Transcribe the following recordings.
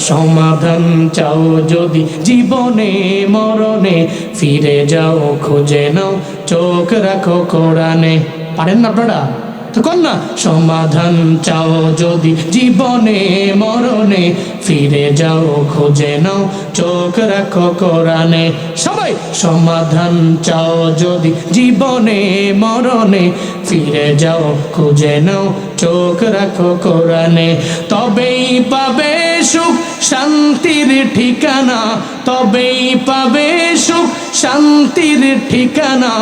সমাধান চাও যদি জীবনে মরণে, ফিরে যাও খুঁজে নাও চোখ রাখো কোরআনে। পারেন না আপনারা? তো কর না। সমাধান চাও যদি জীবনে মরণে, ফিরে যাও খুঁজে নাও চোখ রাখো কোরআনে। সবাই সমাধান চাও যদি জীবনে মরণে, ফিরে যাও খুঁজে নাও চোখ রাখো কোরআনে। তবেই পাবে সুখ শান্তির ঠিকানা, তবেই পাবে সুখ শান্তির ঠিকানা,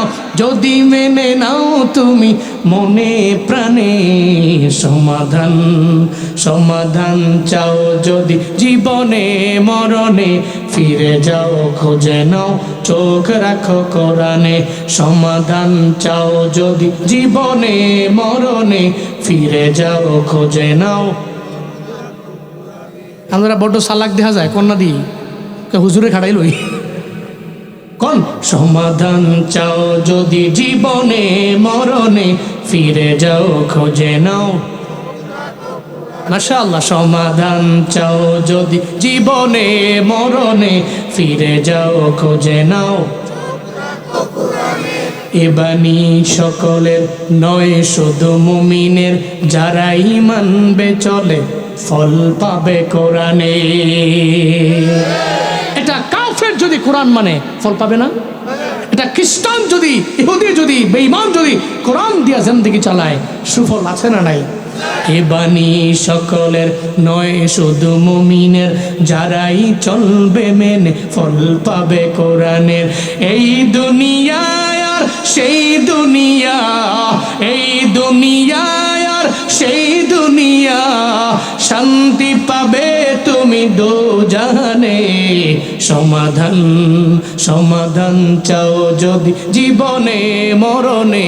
যদি মেনে নাও তুমি মনে প্রাণে। সমাধান সমাধান চাও যদি জীবনে মরণে, ফিরে যাও খুঁজে নাও চোখ রাখো কোরআনে। সমাধান চাও যদি জীবনে মরণে, ফিরে যাও খুঁজে নাও। আমরা বড় সালাক দেখা যায় কন্যা দিই হুজুরে খাড়াই লই কোন। সমাধান চাও যদি জীবনে মরণে, ফিরে যাও খুঁজে নাও। মাশাআল্লাহ। সমাধান চাও যদি জীবনে মরণে, ফিরে যাও খুঁজে নাও। এ বাণী সকলের নয় শুধু মুমিনের, যারাই মানবে চলে ফল পাবে কোরআনে। এটা কাফের যদি কোরআন মানে ফল পাবে না? এটা খ্রিস্টান যদি, ইহুদি যদি, বেঈমান যদি কোরআন দিয়া জিন্দেগি চালায়, সুফল আছে না নাই? এ বাণী সকলের নয় শুধু মুমিনের, যারাই চলবে মেনে ফল পাবে কোরআনের। এই দুনিয়ায় আর সেই দুনিয়া, এই দুনিয়ায় আর সেই দুনিয়া, শান্তি পাবে তুমি দোজাহানে। সমাধান সমাধান চাও যদি জীবনে মরণে,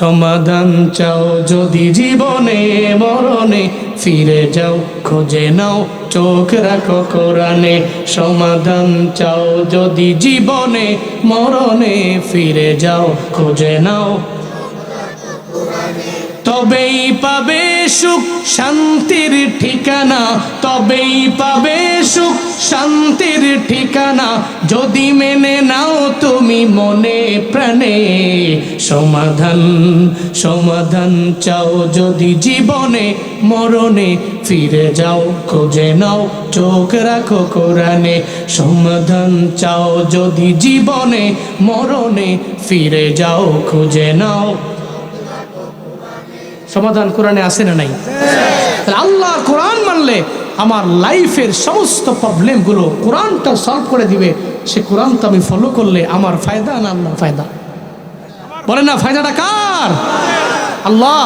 সমাধান চাও যদি জীবনে মরণে, ফিরে যাও খুঁজে নাও চোখ রাখো কোরআনে। সমাধান চাও যদি জীবনে মরণে, ফিরে যাও খুঁজে নাও। তবেই পাবে সুখ শান্তির ঠিকানা, তবেই পাবে সুখ শান্তির ঠিকানা, যদি মেনে নাও তুমি মনে প্রাণে। সমাধান সমাধান চাও যদি জীবনে মরণে, ফিরে যাও খুঁজে নাও চোখ রাখো কোরআনে। সমাধান চাও যদি জীবনে মরণে, ফিরে যাও খুঁজে নাও। সমাধান কোরআনে আছে না নাই? আল্লাহ কোরআন মানলে আমার লাইফের সমস্ত প্রবলেমগুলো কোরআনটা সলভ করে দিবে। সে কোরআনটা আমি ফলো করলে আমার ফায়দা না আল্লাহর ফায়দা? বলে না, ফায়দাটা কার? আল্লাহ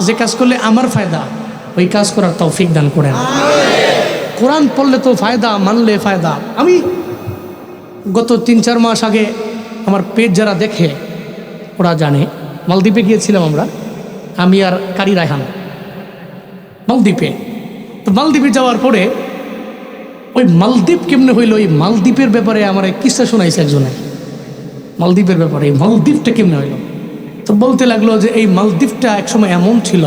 যে কাজ করলে আমার ফায়দা, ওই কাজ করার তৌফিক দান করেন। কোরআন পড়লে তো ফায়দা, মানলে ফায়দা। আমি গত 3-4 মাস আগে আমার পেজ যারা দেখে ওরা জানে, মালদ্বীপে গিয়েছিলাম আমরা, আমি আর কারি রায়হান মালদ্বীপে। তো মালদ্বীপে যাওয়ার পরে ওই মালদ্বীপ কেমনে হইল, ওই মালদ্বীপের ব্যাপারে আমার কিসা শোনাইছে একজনে। মালদ্বীপের ব্যাপারে এই মালদ্বীপটা কেমনে হইল, তো বলতে লাগলো যে এই মালদ্বীপটা একসময় এমন ছিল,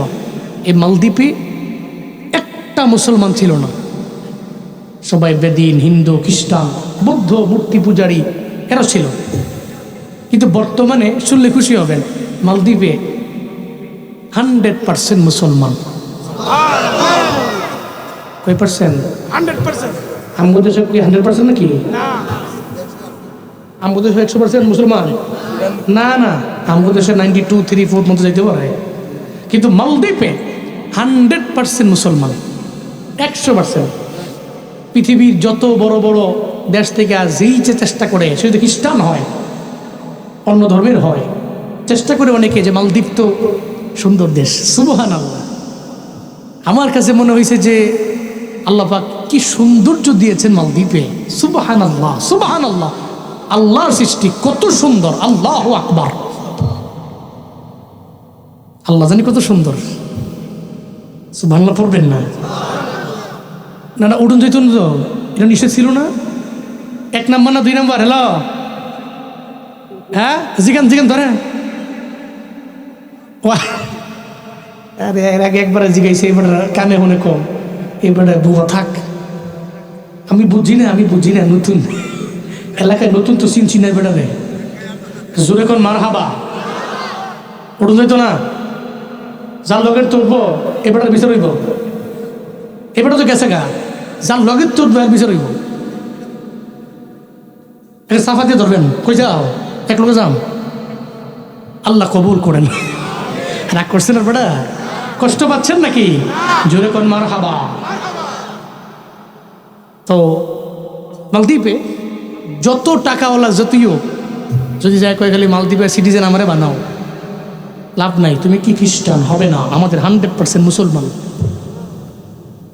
এই মালদ্বীপে একটা মুসলমান ছিল না, সবাই বেদিন, হিন্দু, খ্রিস্টান, বৌদ্ধ, মূর্তি পূজারী এরা ছিল। কিন্তু বর্তমানে শুনলে খুশি হবেন, মালদ্বীপে 100% মুসলমান। কয় পার্সেন্ট? 100%। আমগো দেশে কি 100% নাকি? না, আমগো দেশে 100% মুসলমান না, না, আমগো দেশে 92, 3, 4 মতো যাইতে পারে। কিন্তু মালদ্বীপে 100% মুসলমান, 100%। পৃথিবীর যত বড় বড় দেশ থেকে যেই চেষ্টা করে, সে যদি খ্রিস্টান হয়, অন্য ধর্মের হয়, চেষ্টা করে অনেকে যে মালদ্বীপ তো সুন্দর দেশ। সুবহানাল্লাহ। আমার কাছে মনে হয়েছে যে আল্লাহ পাক কি সৌন্দর্য দিয়েছেন মালদ্বীপে। সুবহানাল্লাহ, সুবহানাল্লাহ। আল্লাহর সৃষ্টি কত সুন্দর, আল্লাহু আকবার। আল্লাহ জানি কত সুন্দর। সুবহানাল্লাহ পড়বেন না? না না, উঠুন যেতুন তো, এটা নিষেধ ছিল না? 1 নাম্বার না 2 নাম্বার? হ্যালো, হ্যাঁ, জিগান জিগান ধরে আরে এর আগে একবারে জিজ্ঞাসা, এবার কানে মনে কম, এবারে বুয়া থাক, আমি বুঝি না নতুন এলাকায়, নতুন তো চিনছি না বেটারে, জোরে কোন মার হাবা, উঠুন যাইতো না, যার লগের তুলবো এবারটার বিচার হইব, এবারটা তো গেছে গা, যার লগের তুলবো এর বিচার হইব। এটা সাফা দিয়ে ধরবেন, কই যাও এক লোকে যাও, আল্লাহ কবুল করেন। রাগ করছেন আর বেটা, কষ্ট পাচ্ছেন নাকি? জোরে কোন মার হাবা। তো মালদ্বীপে যত টাকাওয়ালা যতই হোক, যদি যায় কয়ে গেলে মালদ্বীপের সিটিজেন আমারে বানাও, লাভ নাই, তুমি কি খ্রিস্টান হবে না, আমাদের 100% মুসলমান।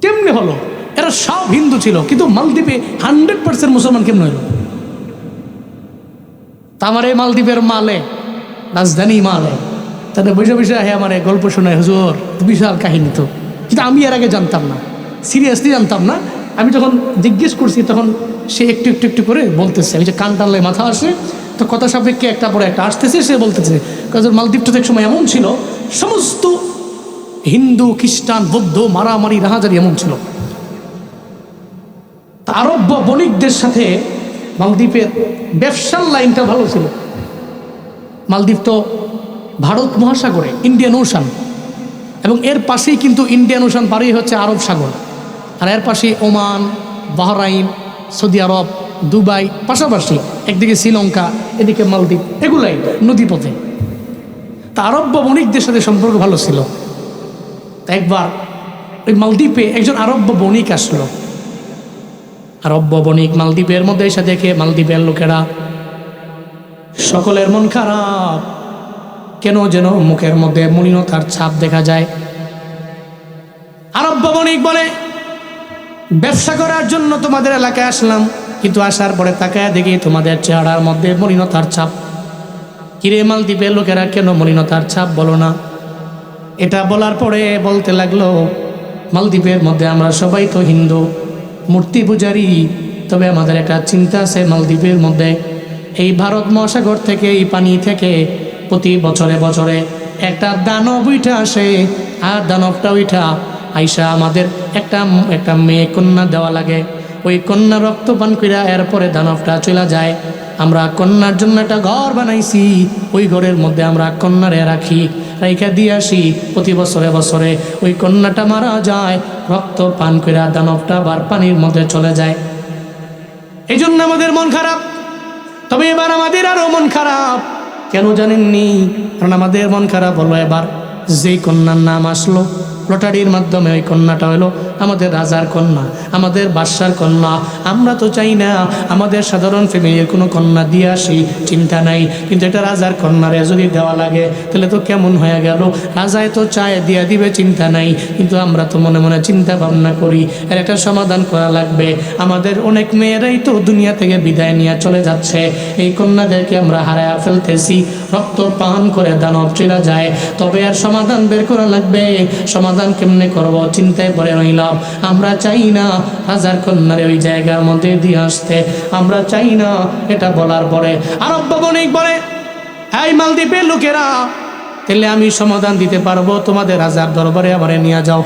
কেমনে হলো? এরা সব হিন্দু ছিল, কিন্তু মালদ্বীপে 100% মুসলমান কেমন হলো? তা আমার এই মালদ্বীপের মালে, রাজধানী মালে, তাদের বসে বসে হ্যাঁ আমার গল্প শোনায়, হুজুর বিশাল কাহিনী তো, কিন্তু আমি এর আগে জানতাম না, সিরিয়াসলি জানতাম না। আমি যখন জিজ্ঞেস করছি তখন সে একটু একটু একটু করে বলতেছে, আমি যে কান টানলে মাথা আসে, তো কথা সাপেক্ষে একটা পরে একটা আসতেছে, সে বলতেছে কাজের মালদ্বীপটা তো এক সময় এমন ছিল, সমস্ত হিন্দু খ্রিস্টান বৌদ্ধ মারামারি রাহাজারি এমন ছিল। আরব বণিকদের সাথে মালদ্বীপের ব্যবসার লাইনটা ভালো ছিল। মালদ্বীপ তো ভারত মহাসাগরে, ইন্ডিয়ান ওশান, এবং এর পাশেই কিন্তু ইন্ডিয়ান ওশান পারেই হচ্ছে আরব সাগর, আর এর পাশে ওমান, বাহরাইন, সৌদি আরব, দুবাই, পাশাপাশি একদিকে শ্রীলঙ্কা, এদিকে মালদ্বীপ, এগুলাই নদীপথে। তা আরব বণিকদের সাথে সম্পর্ক ভালো ছিল। তা একবার ওই মালদ্বীপে একজন আরব বণিক আসলো। আরব বণিক মালদ্বীপের মধ্যে এসে দেখে মালদ্বীপের লোকেরা সকলের মন খারাপ, কেন যেন মুখের মধ্যে মলিনতার ছাপ দেখা যায়। আরব বণিক বলে, ব্যবসা করার জন্য তোমাদের এলাকায় আসলাম, কিন্তু আসার পরে তাকায় দেখি তোমাদের চেহারার মধ্যে মলিনতার ছাপ। কিরে মালদ্বীপের লোকেরা কেন মলিনতার ছাপ বলো না? এটা বলার পরে বলতে লাগলো, মালদ্বীপের মধ্যে আমরা সবাই তো হিন্দু, মূর্তি পূজারি, তবে আমাদের একটা চিন্তা আছে, মালদ্বীপের মধ্যে এই ভারত মহাসাগর থেকে, এই পানি থেকে প্রতি বছরে বছরে একটা দানব উঠা আসে, আর দানবটা উঠা আইসা আমাদের একটা মেয়ে কন্যা দেওয়া লাগে, ওই কন্যা রক্তপান কইরা এরপরে দানবটা চলে যায়। আমরা কন্যার জন্য একটা ঘর বানাইছি, ওই ঘরের মধ্যে আমরা কন্যারে রাখি, রাইখা দিয়ে আসি, প্রতি বছরে বছরে ওই কন্যাটা মারা যায়, রক্ত পান কইরা দানবটা আবার পানির মধ্যে চলে যায়। এই জন্য আমাদের মন খারাপ। তবে এবার আমাদের আরো মন খারাপ, কেন জানেননি? কারণ আমাদের মন খারাপ হলো এবার যেই কন্যার নাম আসলো লটারির মাধ্যমে, ওই কন্যাটা হলো আমাদের রাজার কন্যা, আমাদের বাদশার কন্যা। আমরা তো চাই না আমাদের সাধারণ ফ্যামিলির কোনো কন্যা দিয়ে আসি, চিন্তা নাই, কিন্তু এটা রাজার কন্যারে যদি দেওয়া লাগে তাহলে তো কেমন হয়ে গেল। রাজায় তো চায় দিয়া দিবে, চিন্তা নাই, কিন্তু আমরা তো মনে মনে চিন্তা ভাবনা করি এর একটা সমাধান করা লাগবে। আমাদের অনেক মেয়েরাই তো দুনিয়া থেকে বিদায় নিয়ে চলে যাচ্ছে, এই কন্যাদেরকে আমরা হারায়া ফেলতেছি, রক্ত পান করে দানব চলে যায়। তবে আর সমাধান বের করা লাগবে। সমাধান কেমনে করব চিন্তায় পড়ে রইলাম। আমরা চাই না হাজার কন্যারে ওই জায়গার মধ্যে দিয়ে আসতে, আমরা চাই না। এটা বলার পরে আরব বণিক বলে, এই মালদ্বীপের লোকেরা, তাহলে আমি সমাধান দিতে পারবো, তোমাদের রাজার দরবারে আমারে নিয়ে যাও,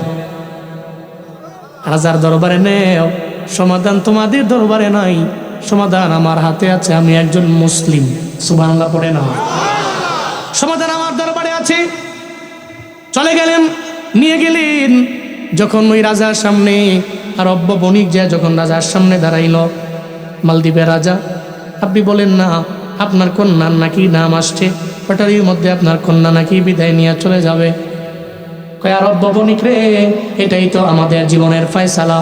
রাজার দরবারে নেও, সমাধান তোমাদের দরবারে নাই, সমাধান আমার হাতে আছে, আমি একজন মুসলিম, সুবহানাল্লাহ পড়ে না, সমাধান আমার দরবারে আছে। চলে গেলেন, নিয়ে গেলেন। যখন ওই রাজার সামনে আরব বণিক যায়, যখন রাজার সামনে দাঁড়াইল, মালদ্বীপের রাজা, আপনি বলেন না আপনার কন্যার নাকি নাম আসছে, লটারির মধ্যে আপনার কন্যা নাকি বিদায় নিয়ে চলে যাবে। কয় আরব বণিক রে, এটাই তো আমাদের জীবনের ফয়সালা,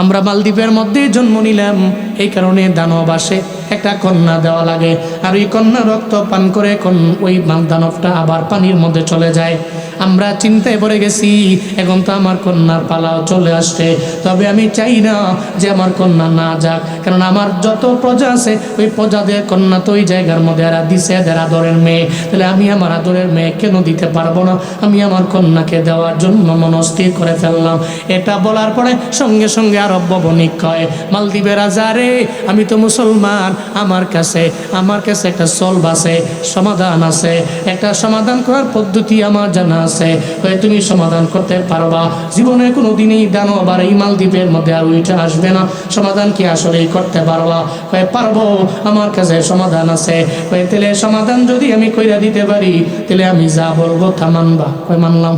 আমরা মালদ্বীপের মধ্যে জন্ম নিলাম, এই কারণে দানব আসে, একটা কন্যা দেওয়া লাগে, আর ওই কন্যা রক্ত পান করে ওই দানবটা আবার পানির মধ্যে চলে যায়। আমরা চিন্তায় পড়ে গেছি, এখন তো আমার কন্যার পালাও চলে আসছে, তবে আমি চাই না যে আমার কন্যা না যাক, কারণ আমার যত প্রজা আছে ওই প্রজাদের কন্যা তো ওই জায়গার মধ্যে এরা দিছে এদের আদরের মেয়ে, তাহলে আমি আমার আদরের মেয়ে কেন দিতে পারবো না? আমি আমার কন্যাকে দেওয়ার জন্য মনস্থির করে ফেললাম। এটা বলার পরে সঙ্গে সঙ্গে আরব বণিক কয়, মালদ্বীপের রাজা রে, আমি তো মুসলমান, আমার কাছে একটা সলভ আছে, সমাধান আছে, একটা সমাধান করার পদ্ধতি আমার জানা আছে। ওই তুমি সমাধান করতে পারবা? জীবনে কোনো দিনই দানব আর এই মালদ্বীপের মধ্যে আর উঠে আসবে না। সমাধান কি আসলেই করতে পারবা? কয়ে পারবো, আমার কাছে সমাধান আছে। কয়ে তাহলে সমাধান যদি আমি কইরা দিতে পারি তাহলে আমি যা বলবো তা মানবা? কয়ে মানলাম।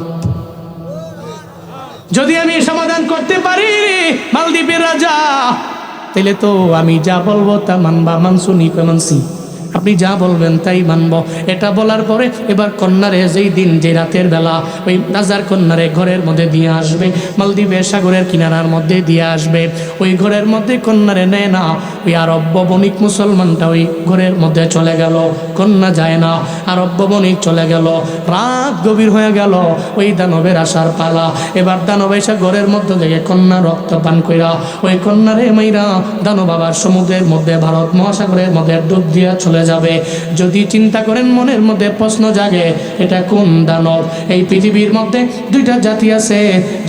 যদি আমি সমাধান করতে পারি মালদ্বীপের রাজা, তাহলে তো আমি যা বলবো তা মানবা। মানসুনি? কয়ে মানছি। আপনি যা বলবেন তাই মানব। এটা বলার পরে এবার কন্যারে যেই দিন, যে রাতের বেলা ওই রাজার কন্যারে ঘরের মধ্যে দিয়ে আসবে, মালদ্বীপের সাগরের কিনারার মধ্যে দিয়ে আসবে, ওই ঘরের মধ্যে কন্যারে নেয় না। ওই আরব্য বণিক মুসলমানটা ওই ঘরের মধ্যে চলে গেল, কন্যা যায় না। আরব্য বণিক চলে গেল, রাত গভীর হয়ে গেল, ওই দানবের আসার পালা। এবার দানব এসে ঘরের মধ্যে থেকে কন্যা রক্ত পান কইরা ওই কন্যারে মাইরা দানব আবার সমুদ্রের মধ্যে, ভারত মহাসাগরের মধ্যে ডুব দিয়া চলে যাবে। যদি চিন্তা করেন, মনের মধ্যে প্রশ্ন জাগে, এটা কোন দানব? এই পৃথিবীর মধ্যে দুইটা জাতি আছে,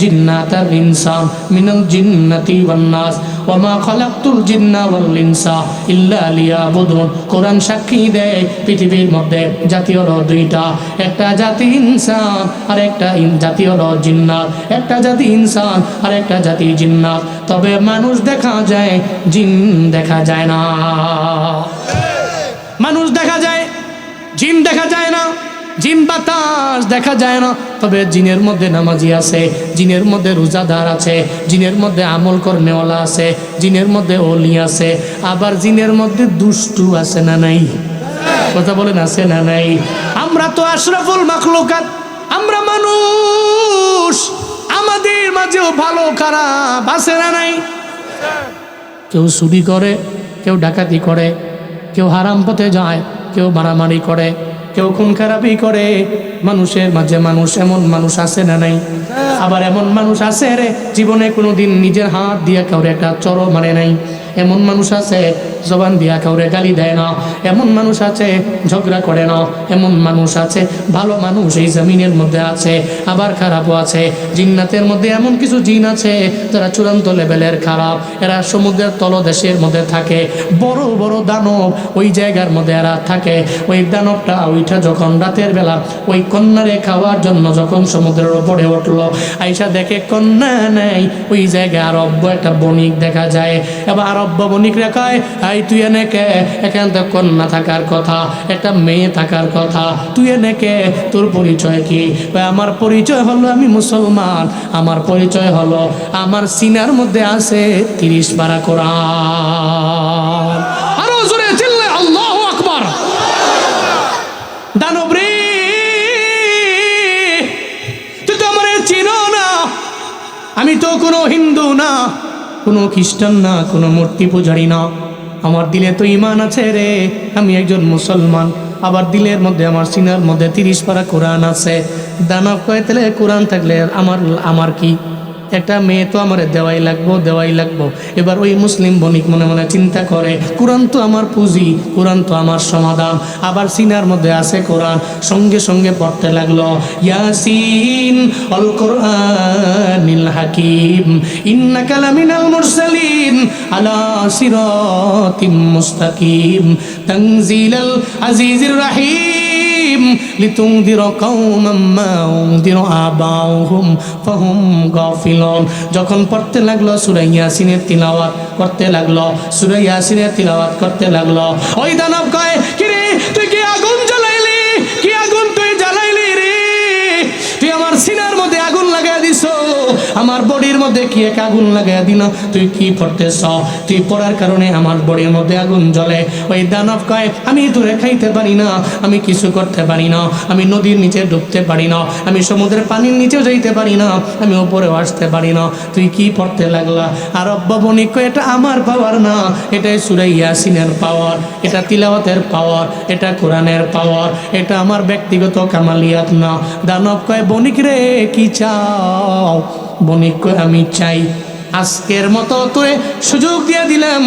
জিন্নাত আর ইনসান। মিনাল জিন্নাতি ওয়ান নাস ওয়া মা খালাকতুল জিন্না ওয়াল ইনসা ইল্লা লিয়াবুদুন। কোরআন সাক্ষী দেয় পৃথিবীর মধ্যে জাতি হলো দুইটা, একটা জাতি ইনসান আর একটা জাতি হলো জিন্নাত। একটা জাতি ইনসান আর একটা জাতি জিন্নাত। তবে মানুষ দেখা যায়, জিন দেখা যায় না। মানুষ দেখা যায়, জিন দেখা যায় না। জিন বাতাস দেখা যায় না, তবে জিনের মধ্যে নামাজি আছে, জিনের মধ্যে রোজাদার আছে, জিনের মধ্যে আমল কর্মেওয়ালা আছে, জিনের মধ্যে ওলি আছে, আবার জিনের মধ্যে দুষ্টু আছে না নাই? কথা বলেন, আছে না নাই? আমরা তো আশরাফুল মাখলুকাত, আমরা মানুষ, আমাদের মাঝেও ভালো খারাপ আছে না নাই? কেউ চুরি করে, কেউ ডাকাতি করে, কেউ হারাম পথে যায়, কেউ মারামারি করে, কেউ খুন খারাপি করে। মানুষের মাঝে মানুষ, এমন মানুষ আছে না নাই? আবার এমন মানুষ আছে রে জীবনে কোনোদিন নিজের হাত দিয়ে কাউরে একটা চড়ও মারে নাই। এমন মানুষ আছে জবান দিয়া কাউরে গালি দেয় না। এমন মানুষ আছে ঝগড়া করে না। এমন মানুষ আছে, ভালো মানুষ এই জমিনের মধ্যে আছে, আবার খারাপও আছে। জিন্নাতের মধ্যে এমন কিছু জিন আছে যারা চূড়ান্ত লেভেলের খারাপ। এরা সমুদ্রের তলদেশের মধ্যে থাকে, বড় বড় দানব ওই জায়গার মধ্যে এরা থাকে। ওই দানবটা ওইটা যখন রাতের বেলা ওই কন্যারে খাওয়ার জন্য যখন সমুদ্রের ওপরে উঠলো, আইসা দেখে কন্যা নেই। ওই জায়গায় আরব্য একটা বণিক দেখা যায়। এবার আরব্য বণিক রেখায়, আই তুই এনে কে? এখান তো কন্যা থাকার কথা, একটা মেয়ে থাকার কথা, তুই এনে কে? তোর পরিচয় কি? আমার পরিচয় হলো আমি মুসলমান। আমার পরিচয় হলো আমার সিনার মধ্যে আছে 30 পারা কোরআন। আরো জোরে চিল্লে আল্লাহু আকবার। দানব রে, তুই তো আমারে চিনো না। আমি তো কোনো হিন্দু না, কোনো খ্রিস্টান না, কোনো মূর্তি পূজারি না। আমার দিলে তো ঈমান আছে রে, আমি একজন মুসলমান। আবার দিলের মধ্যে, আমার সিনার মধ্যে 30 পারা কোরআন আছে। দানব কয়, তাহলে কোরআন থাকলে আমার কি? একটা মেয়ে তো আমার দেওয়াই লাগবো। এবার ওই মুসলিম বণিক মনে মনে চিন্তা করে, কোরআন তো আমার পুঁজি, কোরআন তো আমার সমাধান। আবার সিনার মধ্যে আছে কোরআন, সঙ্গে সঙ্গে পড়তে লাগলো, ইয়াসিন আল কোরআনিল হাকিম ইন্নাকা লামিনাল মুরসালিন আলা সিরাতিম মুস্তাকিম তানজিলাল আজিজির রাহিম লিতুনদিরা কওমান মা উনদিরা আবাউহুম ফাহুম গাফিলুন। যখন পড়তে লাগলো সূরা ইয়াসিনের তিলাওয়াত করতে লাগলো, সূরা ইয়াসিনের তিলাওয়াত করতে লাগলো, ওই দানব কয়, কি রে তুই কি আগুন জ্বালাইলি? কি আগুন তুই জ্বালাইলি রে? তুই আমার সিনার মধ্যে আগুন লাগাই দিছো, আমার বডির মধ্যে কি এক আগুন লাগাই দিল? তুই কি পড়তেছ? তুই পড়ার কারণে আমার বডির মধ্যে আগুন জ্বলে। ওই দানব কয়, আমি দূরে খাইতে পারি না, আমি কিছু করতে পারি না, আমি নদীর নিচে ডুবতে পারি না, আমি সমুদ্রের পানির নিচেও যাইতে পারি না, আমি উপরেও আসতে পারি না। তুই কি পড়তে লাগলা? আর বণিক কয়, এটা আমার পাওয়ার না, এটাই সূরা ইয়াসিনের পাওয়ার, এটা তিলাওয়াতের পাওয়ার, এটা কোরআনের পাওয়ার, এটা আমার ব্যক্তিগত কামালিয়াত না। দানব কয়, বণিক রে কি চাও? বণিক কয়, আমি চাই আজকের মতো তোরে সুযোগ দিয়ে দিলাম,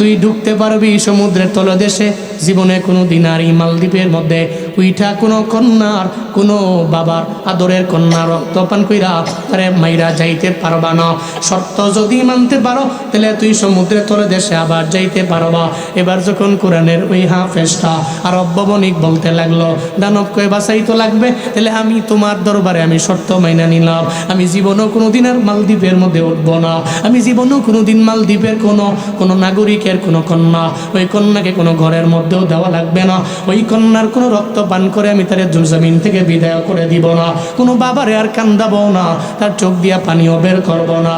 তুই ঢুকতে পারবি সমুদ্রের তলদেশে। জীবনে কোনো দিন আর এই মালদ্বীপের মধ্যে উইঠা কোনো কন্যার, কোনো বাবার আদরের কন্যা রক্তপান কইরা তারে মাইরা যাইতে পারবা না। শর্ত যদি মানতে পারো তাহলে তুই সমুদ্রের তলদেশে আবার যাইতে পারবা। এবার যখন কোরআনের ওই হাফেজটা আরব বণিক বলতে লাগলো, দানব কয়ে বাঁচাই তো লাগবে, তাহলে আমি তোমার দরবারে আমি শর্ত মাইনা নিলাম, আমি জীবনও কোনো দিন আর মালদ্বীপের মধ্যে উঠবো না। আমি জীবনও কোনো দিন মালদ্বীপের কোনো নাগরিকের কোনো কন্যা, ওই কন্যাকে কোনো ঘরের মধ্যেও দেওয়া লাগবে না। ওই কন্যার কোনো রক্ত পান করে আমি তার জমিন থেকে বিদায় করে দিব না। কোনো বাবারে আর কান্দাবো না, তার চোখ দিয়া পানিও বের করবো না।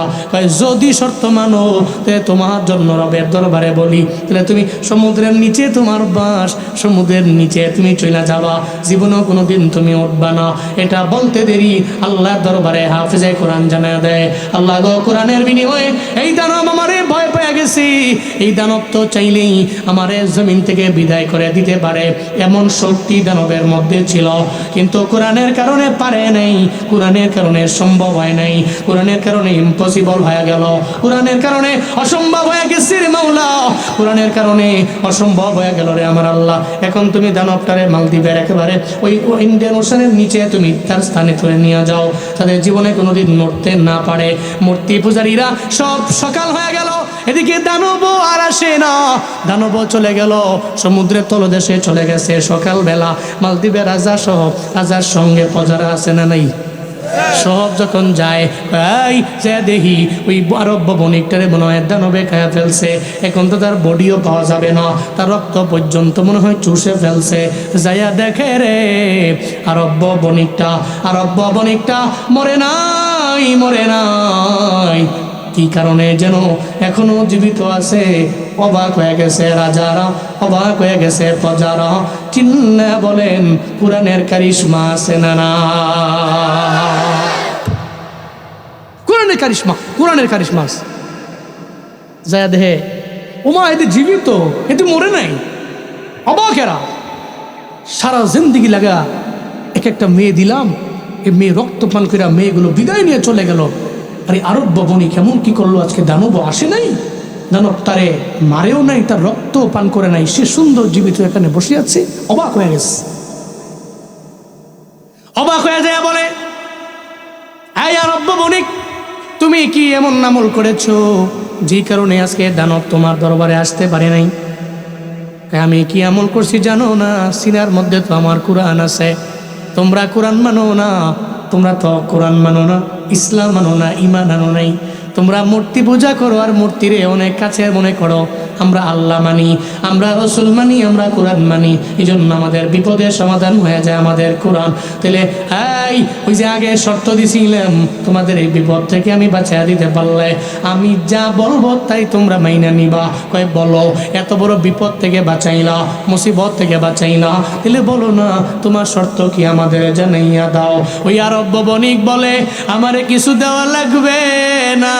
যদি শর্ত মানো তাহলে তোমার জন্য রবের দরবারে বলি, তাহলে তুমি সমুদ্রের নিচে তোমার বাস, সমুদ্রের নিচে তুমি চলে যাবা, জীবনেও কোনো দিন তুমি উঠবা না। এটা বলতে দেরি আল্লাহর দরবারে হাফেজে কোরআন জানায় দেয়, আল্লাহ গো কোরআনের বিনিময়ে এই দানব আমারে ভয় পেয়ে গেছি, এই দানব তো চাইলেই আমারে জমিন থেকে বিদায় করে দিতে পারে, এমন শক্তি দানবের মধ্যে ছিল। কিন্তু কোরআনের কারণে পারে নাই, কোরআনের কারণে সম্ভব হয় নাই, কোরআনের কারণে ইম্পসিবল হয়ে গেল, কোরআনের কারণে অসম্ভব হয়ে গেছে রে মাওলা, কোরআনের কারণে অসম্ভব হয়ে গেল রে আমার আল্লাহ। এখন তুমি দানবটারে মালদ্বীপের একেবারে ওই ইন্ডিয়ান ওশানের নিচে তুমি তার স্থানে তুলে নিয়ে যাও, তাদের জীবনে কোনোদিন নড়তে না পারে। মূর্তি পূজারীরা সব সকাল হয়ে গেল, এদিকে দানব আর আসে না, দানব চলে গেল সমুদ্রের তলদেশে চলে গেছে। সকালবেলা মালদ্বীপের রাজা সহ রাজার সঙ্গে প্রজারা আছে না নাই, সব যখন যায় এই যে দেখি ওই আরব বণিকটারে মনে হয় দানবে খায়া ফেলছে, এখন তো তার বডিও পাওয়া যাবে না, তার রক্ত পর্যন্ত মনে হয় চুষে ফেলছে। যাইয়া দেখে রে আরব বণিকটা মরে নাই, মরে নাই, কি কারণে যেন এখনো জীবিত আছে। অবাক হয়ে গেছে রাজারা, অবাক হয়ে গেছে প্রজারা, চিন্না বলেন কোরআনের কারিশমা আছে না না? কোরআনের কারিশমা, কোরআনের কারিশমা আছে। যায় দেহে ওমা এতে জীবিত, এতে মরে নাই। অবাক এরা, সারা জিন্দিগি লাগা এক একটা মেয়ে দিলাম, এই মেয়ে রক্তপান করে মেয়েগুলো বিদায় নিয়ে চলে গেল। আরে আরব বণিক কেমন কি করলো, আজকে দানব আসে নাই, দানব তারে মারেও নাই, তার রক্ত পান করে নাই, সে সুন্দর জীবিত এখানে বসে আছে। অবাক হয়ে গেছে, অবাক হয়ে যায় বলে, এই আরব বণিক তুমি কি এমন আমল করেছো যে কারণে আজকে দানব তোমার দরবারে আসতে পারে নাই? আমি কি আমল করছি জানো না? সিনার মধ্যে তো আমার কোরআন আছে, তোমরা কোরআন মানো না, তোমরা তো কোরআন মানো না, ইসলাম মানো না, ঈমান আনো নাই। তোমরা মূর্তি পূজা করো আর মূর্তিরে অনেক কাছে মনে করো। আমরা আল্লাহ মানি, আমরা রসুল মানি, আমরা কোরআন মানি, এই জন্য আমাদের বিপদের সমাধান হয়ে যায় আমাদের কোরআন। তাহলে এই ওই যে আগে শর্ত দিছিলাম তোমাদের এই বিপদ থেকে আমি বাঁচিয়ে দিতে পারলে আমি যা বলবো তাই তোমরা মাইনা নিবা। কয় বলো, এত বড় বিপদ থেকে বাঁচাইলা, মুসিবত থেকে বাঁচাইলা, তাহলে বলো না তোমার শর্ত কি আমাদের জানাইয়া দাও। ওই আরব বণিক বলে আমারে কিছু দেওয়া লাগবে না,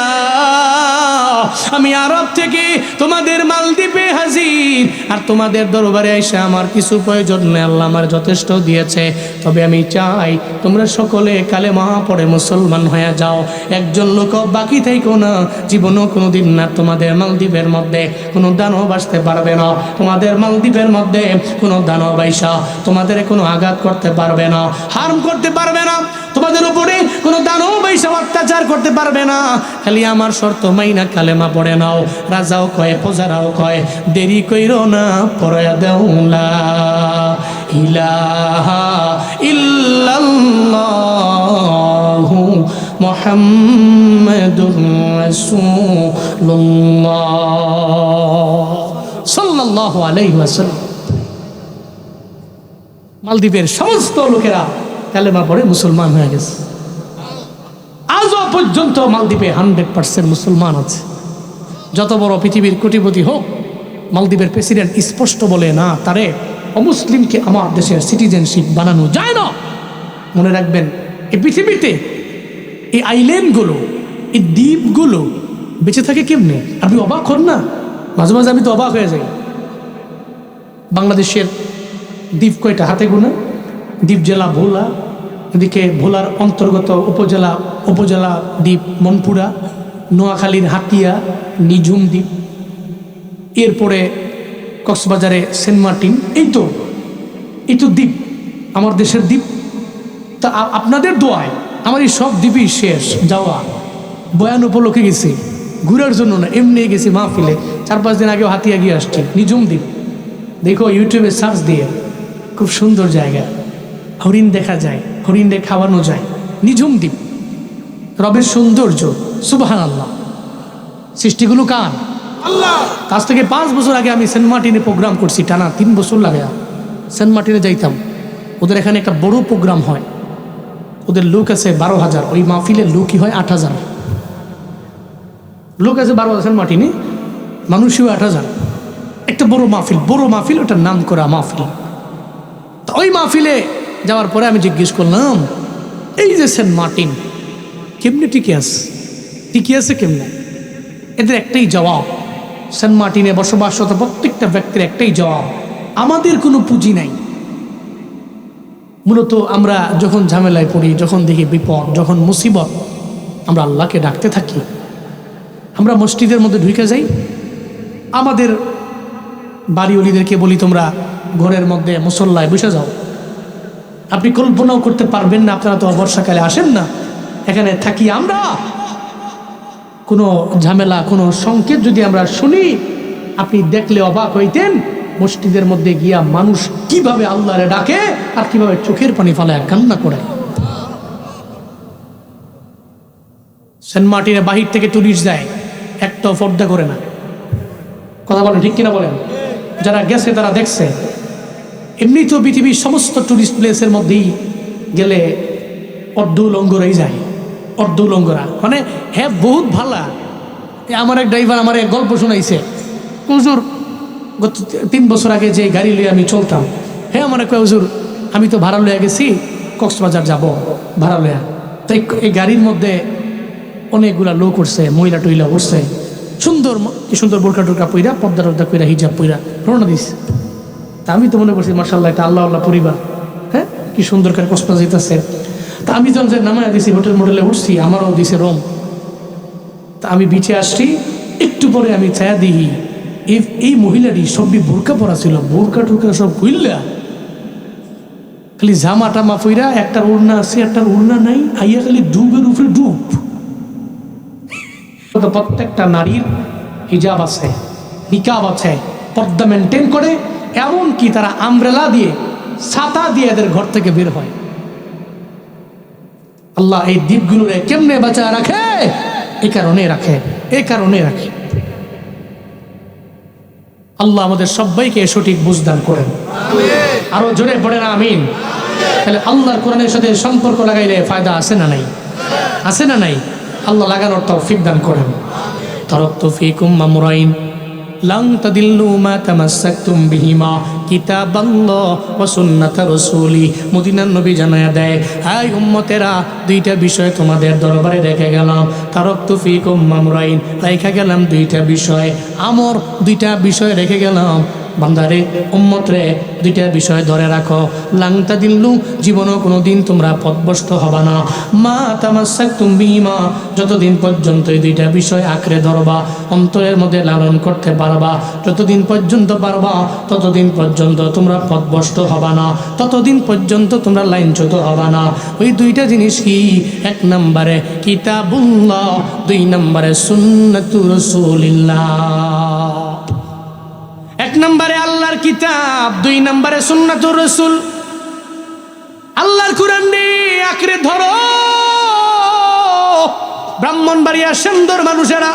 আমি আরব থেকে তোমাদের মালদ্বীপে হাজির, আর তোমাদের দরবারে এসে আমার কিছু প্রয়োজন নেই, আল্লাহ আমার যথেষ্ট দিয়েছে। তবে আমি চাই তোমরা সকলে কালেমা পড়ে মুসলমান হয়ে যাও, একজন লোক বাকি থাইকো না। জীবনও কোনোদিন না তোমাদের মালদ্বীপের মধ্যে কোনো দানব আসতে পারবে না, তোমাদের মালদ্বীপের মধ্যে কোনো দানব আইসা তোমাদের কোনো আঘাত করতে পারবে না, হার্ম করতে পারবে না, তোমাদের উপরে কোনো দানব আইসা অত্যাচার করতে পারবে না। খালি আমার শর্ত মাইনা কালেমা পড়ে নাও। রাজাও কয়, প্রজারাও কয়, দেরি কইরো না, পড়ায়া দাও লা ইলাহা ইল্লাল্লাহু মুহাম্মাদুর রাসূলুল্লাহ সাল্লাল্লাহু আলাইহি ওয়াসাল্লাম। মালদ্বীপের সমস্ত লোকেরা কালেমা পড়ে মুসলমান হয়ে গেছে। আজও পর্যন্ত মালদ্বীপে 100% মুসলমান আছে। যত বড় পৃথিবীর কোটিপতি হোক, মালদ্বীপের প্রেসিডেন্ট স্পষ্ট বলে না তারে অমুসলিমকে আমার দেশের সিটিজেনশিপ বানানো যায় না। মনে রাখবেন, এই পৃথিবীতে এই আইল্যান্ডগুলো, এই দ্বীপগুলো বেঁচে থাকে কেমনে? আপনি অবাক হন না? মাঝে মাঝে আমি তো অবাক হয়ে যাই। বাংলাদেশের দ্বীপ কয়টা হাতে গোনা? দ্বীপ জেলা ভোলা, এদিকে ভোলার অন্তর্গত উপজেলা দ্বীপ মনপুরা, নোয়াখালীর হাতিয়া, নিঝুম দ্বীপ, এরপরে কক্সবাজারে সেন্ট মার্টিন, এই তো দ্বীপ, আমার দেশের দ্বীপ। তা আপনাদের দোয়ায় আমার এই সব দ্বীপই শেষ যাওয়া। বয়ান উপলক্ষে গেছি, ঘুরার জন্য না, এমনি গেছি মাহফিলে। 4-5 দিন আগেও হাতিয়া গিয়ে আসছি। নিঝুম দ্বীপ, দেখো ইউটিউবে সার্চ দিয়ে, খুব সুন্দর জায়গা। হরিণ দেখা যায়, হরিণে খাওয়ানো যায়। নিঝুম দ্বীপ, রবের সৌন্দর্য, সুবহানাল্লাহ। সৃষ্টিগুলো কার? আল্লাহ। আজ থেকে 5 বছর আগে আমি সেন্ট মার্টিনে প্রোগ্রাম করছি, টানা 3 বছর লাগে। সেন্ট মার্টিনে যাইতাম, ওদের এখানে একটা বড় প্রোগ্রাম হয়, ওদের লোক আছে 12,000, ওই মাহফিলের লোকই হয় 8,000 লোক আছে। 12,000 সেন্ট মার্টিনে, মানুষও 8,000। একটা বড় মাহফিল, ওটার নাম করা মাহফিল। তো ওই মাহফিলে যাওয়ার পরে আমি জিজ্ঞেস করলাম, এই যে সেন্ট মার্টিন কেমনে টিকে আছে কেমনে? এদের একটাই জবাব, সেন্ট মার্টিনে বসবাসরত প্রত্যেকটা ব্যক্তির একটাই জবাব, আমাদের কোনো পুঁজি নাই। মূলত আমরা যখন ঝামেলায় পড়ি, যখন দেখি বিপদ, যখন মুসিবত, আমরা আল্লাহকে ডাকতে থাকি। আমরা মসজিদের মধ্যে ঢুকে যাই, আমাদের বাড়িওয়ালিদেরকে বলি, তোমরা ঘরের মধ্যে মুসল্লায় বসে যাও। আপনি কল্পনাও করতে পারবেন না, আপনারা তো বর্ষাকালে আসেন না, এখানে থাকি আমরা। কোনো ঝামেলা, কোনো সংকেত যদি আমরা শুনি, আপনি দেখলে অবাক হইতেন মসজিদের মধ্যে গিয়া মানুষ কিভাবে আল্লাহরে ডাকে আর কিভাবে চোখের পানি ফালায় কান্না করে। সেন্ট মার্টিনে বাহির থেকে টুরিস্ট যায়, একটাও পর্দা করে না। কথা বলেন, ঠিক কিনা বলেন? যারা গেছে তারা দেখছে। এমনি তো পৃথিবীর সমস্ত টুরিস্ট প্লেসের মধ্যেই গেলে অর্ধউলঙ্গরাই যায়, অর্ধউলঙ্গরা মানে হ্যাঁ বহুত ভালা। আমার এক ড্রাইভার আমার এক গল্প শোনাইছে, হুজুর গত 3 বছর আগে যে গাড়ি লিয়ে আমি চলতাম, হ্যাঁ আমার কয় হুজুর আমি তো ভাড়া লইয়া গেছি, কক্সবাজার যাব ভাড়া লইয়া। তাই এই গাড়ির মধ্যে অনেকগুলা লোক উঠছে, মহিলা টহিলা উঠছে, কি সুন্দর বোরকা টোরকা পইরা, পর্দা টর্দা কইরা, হিজাব পইরা রওনা দিস। তা আমি তো মনে করছি মাশাআল্লাহ এটা আল্লাহ আল্লাহ পরিবার, হ্যাঁ কি সুন্দর করে কক্সবাজার যাইতেছে। তা আমি যখন যে নামায় দিছি, হোটেলে উঠছি, আমারও দিছে রুম। তা আমি বিচে আসছি, একটু পরে আমি ছায়া দিই এই মহিলাটি সবই বোরকা পরা ছিল, বোরকা টোরকা সব খুললা, খালি জামা টামা পইরা, একটার ওড়না আছে একটার ওড়না নাই, আইয়া খালি ডুবের উপরে ডুব। প্রত্যেকটা নারীর হিজাব আছে, নিকাব আছে, পর্দা মেনটেন করে, এমনকি তারা আমব্রেলা দিয়ে, ছাতা দিয়ে এদের ঘর থেকে বের হয়। আল্লাহ এই দ্বীপগুলোরে কেমনে বাঁচা রাখে? এই কারণে রাখে। আল্লাহ আমাদের সবাইকে সঠিক বুঝদান করেন, আরো জোরে পড়েন আমিন। তাহলে আল্লাহর কোরআনের সাথে সম্পর্ক লাগাইলে ফায়দা আছে না নাই? আছে না নাই? আল্লাহ লাগানোর তৌফিক দান করেন। তারাকতু ফীকুম আমরাইন লান তাদিল্লু মা তামাসসাকতুম বিহিমা কিতাবাল্লাহ ওয়া সুন্নাত রাসূলি। মদিনার নবী জানায়া দেয়, হাই উম্মতেরা, 2টা বিষয় তোমাদের দরবারে রেখে গেলাম। তারাকতু ফীকুম আমরাইন, রেখে গেলাম 2টা বিষয়, আমর 2টা বিষয় রেখে গেলাম। বান্দারে, উম্মত রে, 2টা বিষয় ধরে রাখো। লাং তাদিল্লু, জীবনও কোনোদিন তোমরা পথভ্রষ্ট হবা না। মা তামাসসাকতুম বিহিমা, যতদিন পর্যন্ত এই 2টা বিষয় আঁকড়ে ধরবা, অন্তরের মধ্যে লালন করতে পারবা, যতদিন পর্যন্ত পারবা, ততদিন পর্যন্ত তোমরা পথভ্রষ্ট হবা না, ততদিন পর্যন্ত তোমরা লাইনচ্যুত হবা না। ওই 2টা জিনিস কি? 1 নম্বরে কিতাবুল্লাহ, 2 নম্বরে সুন্নাতুর রাসূলিল্লাহ। 1 নম্বরে আল্লাহর কিতাব, 2 নম্বরে সুন্নাতুর রাসূল। আল্লাহর কোরআন নিয়ে আঁকড়ে ধরো। ব্রাহ্মণবাড়িয়া সুন্দর মানুষেরা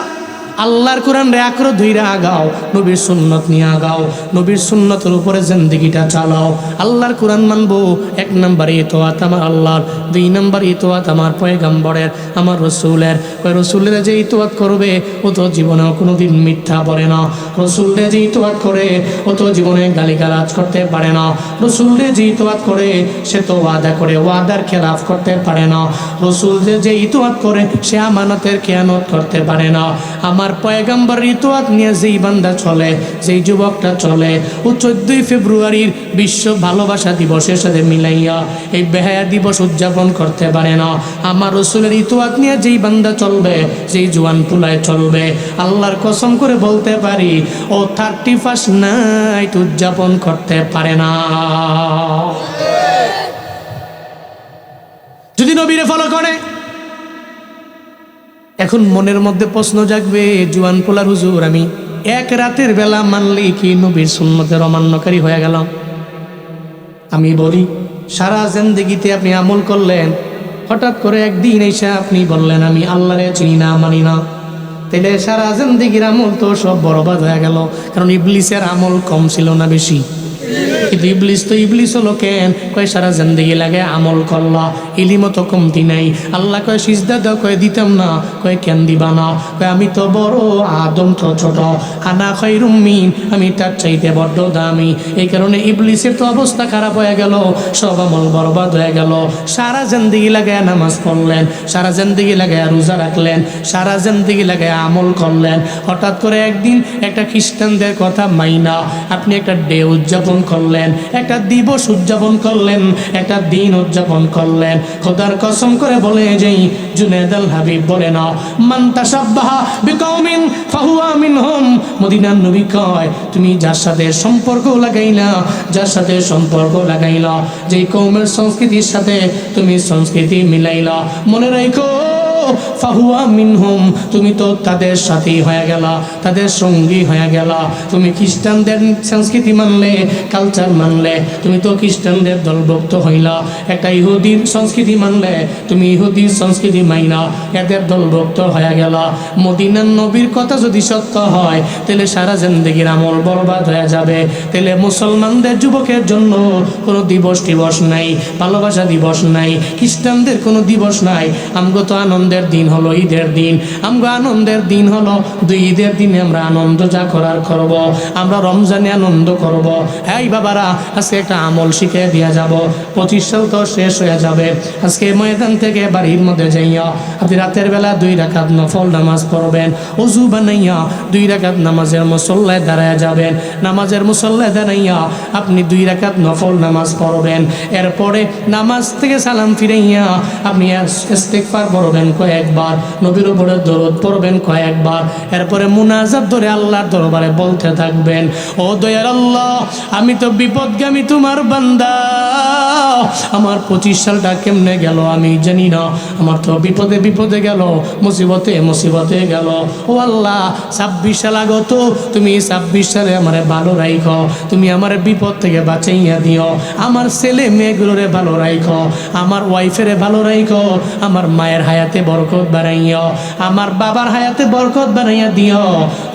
আল্লাহর কোরআন রে আঁকড়ে ধইরা আগাও, নবীর সুন্নত নিয়ে আগাও, নবীর সুন্নতের উপরে জিন্দেগিটা চালাও। আল্লাহর কোরআন মানবো, 1 নম্বরে ইতাআত আমার আল্লাহর, 2 নম্বরে ইতাআত আমার পয়গম্বরের, আমার রাসূলের। ওই রাসূলের যে ইতাআত করবে ও তো জীবনে কোনোদিন মিথ্যা বলে না। রাসূলের যে ইতাআত করে ও তো জীবনে গালিগালাজ করতে পারে না। রাসূলের যে ইতাআত করে সে তো ওয়াদা করে, ওয়াদার খেলাফ করতে পারে না। রাসূলের যে ইতাআত করে সে আমানতের খেয়ানত করতে পারে না। আমার আমার পয়গম্বর ইতোয়াত নিয়ে যেই বান্দা চলে, যেই যুবকটা চলে, ও 14ই ফেব্রুয়ারির বিশ্ব ভালোবাসা দিবসের সাথে মিলাইয়া এই বেহায়া দিবস উদযাপন করতে পারে না। আমার রাসূলের ইতোয়াত নিয়ে যেই বান্দা চলবে, যেই জওয়ান পুলায় চলবে, আল্লাহর কসম করে বলতে পারি ও 31st নাইট উদযাপন করতে পারে না। যদি নবীরে ফলো করে। এখন মনের মধ্যে প্রশ্ন জাগবে, জওয়ান পোলার হুজুর আমি এক রাতের বেলা মানলেই কি নবীর সুন্নতের অমান্যকারী হয়ে গেলাম? আমি বলি, সারা জিন্দেগিতে আপনি আমল করলেন, হঠাৎ করে একদিন এসে আপনি বললেন আমি আল্লাহরে চিনি না, মানি না, তাহলে সারা জিন্দেগির আমল তো সব বরবাদ হয়ে গেল। কারণ ইবলিসের আমল কম ছিল না বেশি? কিন্তু ইবলিস হলো কেন? কয় সারা জিন্দেগি লাগে আমল করলা, ইলিমও তো কমতি নাই। আল্লাহ কয় সিজদা দাও, কয় দিতাম না। কয় কেন দিবা না? কয় আমি তো বড়, আদম তো ছোট, আনা খায়রুম মিন, আমি তার চাইতে বড্ড দামি। এই কারণে ইবলিসের তো অবস্থা খারাপ হয়ে গেল, সব আমল বরবাদ হয়ে গেল। সারা জিন্দেগি লাগায় নামাজ পড়লেন, সারা জিন্দেগি লাগায় রোজা রাখলেন, সারা জিন্দেগি লাগায় আমল করলেন, হঠাৎ করে একদিন একটা খ্রিস্টানদের কথা মাইনা আপনি একটা ডে উদযাপন করলেন, একটা দিবস উদযাপন করলেন, একটা দিন উদযাপন করলেন। খোদার কসম করে বলে যাই, জুনেদ আল হাবিব বলে না, মান তাশাব্বাহা বিকওমিন ফাহুয়া মিনহুম। মদিনার নবী কয়, তুমি যার সাথে সম্পর্ক লাগাইলা, যার সাথে সম্পর্ক লাগাইলা, যেই কওমের সংস্কৃতির সাথে তুমি সংস্কৃতি মিলাইলা, মনে রাখো ফাহুয়া মিনহুম, তুমি তো তাদের সাথেই হয়ে গেলা, তাদের সঙ্গী হয়ে গেলা। তুমি খ্রিস্টানদের সংস্কৃতি মানলে, কালচার মানলে, তুমি তো খ্রিস্টানদের দলভুক্ত হইলা। একটা ইহুদির সংস্কৃতি মানলে, তুমি ইহুদির সংস্কৃতি মাইনা এদের দলভুক্ত হয়ে গেলা। মদিনার নবীর কথা যদি সত্য হয়, তাহলে সারা জিন্দেগির আমল বরবাদ হয়ে যাবে। তাহলে মুসলমানদের যুবকের জন্য কোনো দিবস টিবস নাই, ভালোবাসা দিবস নাই, খ্রিস্টানদের কোনো দিবস নাই। আমগো তো আনন্দের দিন হলো ঈদের দিন, আমগো আনন্দের দিন হলো দুই ঈদের দিনে আমরা আনন্দ যা করার করব, আমরা রমজানে আনন্দ করব। এই বাবারা, আজকে একটা আমল শিখে দিয়া যাব, 25 সাল তো শেষ হয়ে যাবে। আজকে ময়দান থেকে বাড়ির মধ্যে যাইয়া আপনি রাতের বেলা 2 রাকাত নফল নামাজ পড়বেন, ওযু বানাইয়া 2 রাকাত নামাজের মুসল্লায় দাঁড়ায় যাবেন। নামাজের মুসল্লায় দাঁড়াইয়া আপনি 2 রাকাত নফল নামাজ পড়বেন। এরপরে নামাজ থেকে সালাম ফিরাইয়া আপনি ইস্তিগফার পড়বেন কয়েকবার, নবীর উপরে দরুদ পড়বেন কয়েকবার। এরপরে মুনাজাত ধরে আল্লাহর দরবারে বলতে থাকবেন, ও দয়ার আল্লাহ, আমি তো বিপদগামী তোমার বান্দা, আমার 25 সালটা কেমনে গেল আমি জানি না, আমার তো বিপদে বিপদে গেল, মুসিবতে মুসিবতে গেল। ও আল্লাহ, 26 সাল আগত, তুমি 26 সালে আমারে ভালো রাখো, তুমি আমার বিপদ থেকে বাঁচাইয়া দিও, আমার ছেলে মেয়েগুলোরে ভালো রাখো, আমার ওয়াইফেরে ভালো রাখো, আমার মায়ের হায়াতে বরকত বানাইও, আমার বাবার হায়াতে বরকত বানাইয়া দিও।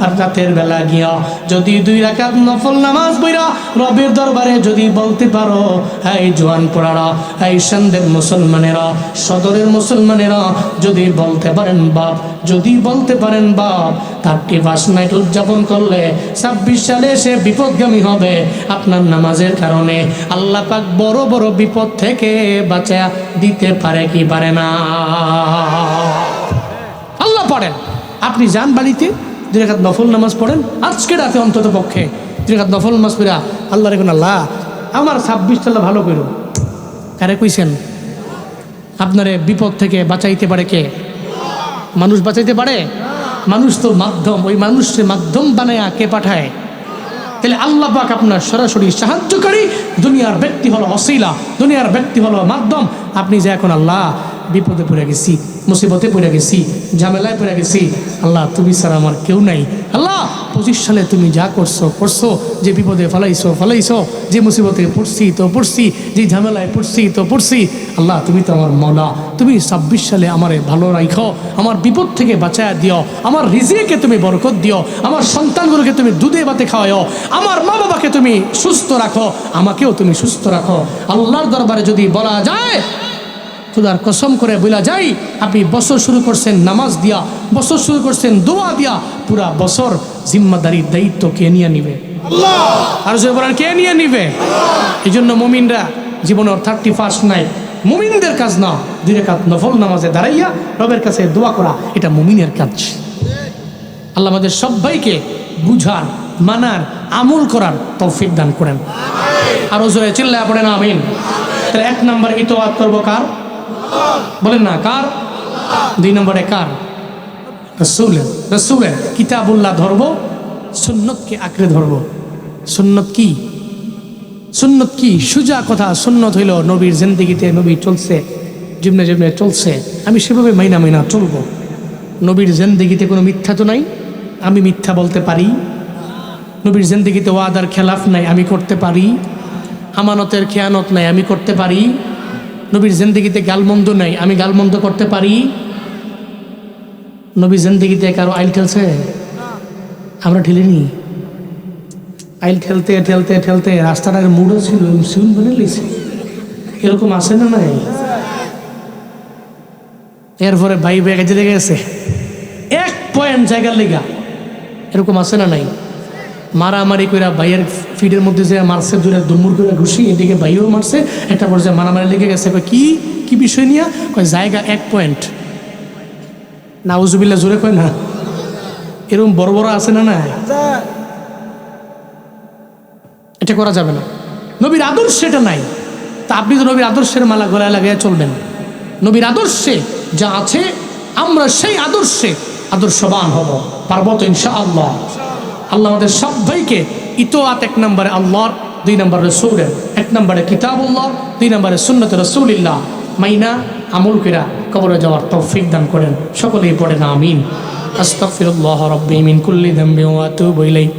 আর রাতের বেলা গিয়া যদি 2 রাকাত নফল নামাজ পড়া রবের দরবারে যদি বলতে পারো, এই জওয়ান পোড়ারা, এই সন্দের মুসলমানেরা, সদরের মুসলমানেরা, যদি বলতে পারেন বাপ, যদি বলতে পারেন বাপ, 31st নাইট উদযাপন করলে 26 সালে সে বিপদগামী হবে আপনার নামাজের কারণে। আল্লাহ পাক বড় বড় বিপদ থেকে বাঁচা দিতে পারে কি পারে না? আল্লাহ পড়েন, আপনি যান বাড়িতে 2 রাকাত নফল নামাজ পড়েন, আজকে রাতে অন্তত পক্ষে 2 রাকাত নফল নামাজ পড়া আল্লাহ রেখুন, আল্লাহ আমার 26 সাল ভালো করো। কারে কইছেন? আপনারে বিপদ থেকে বাঁচাইতে পারে কে? মানুষ বাঁচাইতে পারে? মানুষ তো মাধ্যম, ওই মানুষের মাধ্যম বানায় কে পাঠায়? তাহলে আল্লাহ পাক আপনার সরাসরি সাহায্যকারী, দুনিয়ার ব্যক্তি হলো ওসিলা, দুনিয়ার ব্যক্তি হলো মাধ্যম। আপনি যে এখন আল্লাহ বিপদে পড়ে গেছি, মুসিবতে পড়ে গেছি, ঝামেলায় পড়ে গেছি, আল্লাহ তুমি ছাড়া আমার কেউ নাই। আল্লাহ 25 সালে তুমি যা করছো, যে বিপদে ফলাইছো, যে মুসিবতে পড়ছি তো পড়ছি, যে ঝামেলায় পড়ছি তো পড়ছি, আল্লাহ তুমি তো আমার মওলা, তুমি 26 সালে আমারে ভালো রাখো, আমার বিপদ থেকে বাঁচায়া দিও, আমার রিজিকে তুমি বরকত দিও, আমার সন্তানগুলোকে তুমি দুধে ভাতে খাওয়াও, আমার মা বাবাকে তুমি সুস্থ রাখো, আমাকেও তুমি সুস্থ রাখো। আল্লাহর দরবারে যদি বলা যায়, খুদার কসম করে বলা যায়, আপনি বছর শুরু করছেন নামাজ দিয়া, বছর শুরু করছেন দোয়া দিয়া, পুরা বছর জিম্মাদারির দায়িত্ব কে নিয়ে নিবে? আল্লাহ। আর যে বলেন কে নিয়ে নিবে? এই জন্য মুমিনরা জীবনের 31st নাইট মুমিনদের কাজ না, 2 রাকাত নফল নামাজে দাঁড়াইয়া রবের কাছে দোয়া করা, এটা মুমিনের কাজ। আল্লাহ আমাদের সবাইকে বুঝার, মানার, আমল করার তৌফিক দান করেন। আরো জোরে চিল্লায় পড়েন আমিন। তাহলে 1 নম্বর ইতোয়াত করবো কার? বলেন না কার? 2 নম্বরে কার? রাসূলের। রাসূলের কিতাবুল্লাহ ধরবো, সুন্নতকে আঁকড়ে ধরবো। সুন্নত কি? সুন্নত কি? সুজা কথা। সুন্নত হইল নবীর জিন্দেগিতে নবী চলছে, যেমনে যেমনে চলছে আমি সেভাবে মাইনা চলবো। নবীর জিন্দেগিতে কোনো মিথ্যা তো নাই, আমি মিথ্যা বলতে পারি। নবীর জিন্দেগিতে ওয়াদার খেলাফ নাই, আমি করতে পারি। আমানতের খেয়ানত নাই, আমি করতে পারি। নবীর জিন্দেগিতে গালমন্দ নাই, আমি গালমন্দ করতে পারি। নবীর জিন্দেগিতে কারো আইল ঠেলছে? আমরা ঠেলিনি। আইল ঠেলতে ঠেলতে ঠেলতে রাস্তাটার মুড়ো ছিল, সিউন বনে লিছে। এরকম আছে না নাই? এরপরে ভাই বেগে যেতে গেছে 1 পয়েন্ট জায়গার লেগা, এরকম আছে না নাই? মারামারি করে ভাইয়ের ফিডের মধ্যে যে মারছে, দূরে দুমুর করে ঘুষি, এদিকে ভাইও মারছে। একটা পর্যায়ে মারামারি লেগে গেছে। কি কি বিষয় নিয়ে? কয় জায়গা 1 পয়েন্ট। নাউজুবিল্লাহ, জোরে কয় না। এরকম বড় বড় আছে না নাই? এটা করা যাবে না। নবীর আদর্শ এটা নাই। তা আপনি তো নবীর আদর্শের মালা গলায় লাগিয়ে চলবেন। নবীর আদর্শে যা আছে আমরা সেই আদর্শে আদর্শবান হব। পারবো তো ইনশাআল্লাহ? আল্লাহ আমাদের সবাইকে ইতোয়াত 1 নম্বরে আল্লাহর, 2 নম্বরে রাসূলের, 1 নম্বরে কিতাবুল্লাহ, 2 নম্বরে সুন্নতে রাসূলিল্লাহ মাইনা আমল কইরা কবরে যাওয়ার তৌফিক দান করেন। সকলেই পড়েন আমিন। আস্তাগফিরুল্লাহ রাব্বি মিন কুল্লি যামবি ওয়া আতুবু ইলাইহি।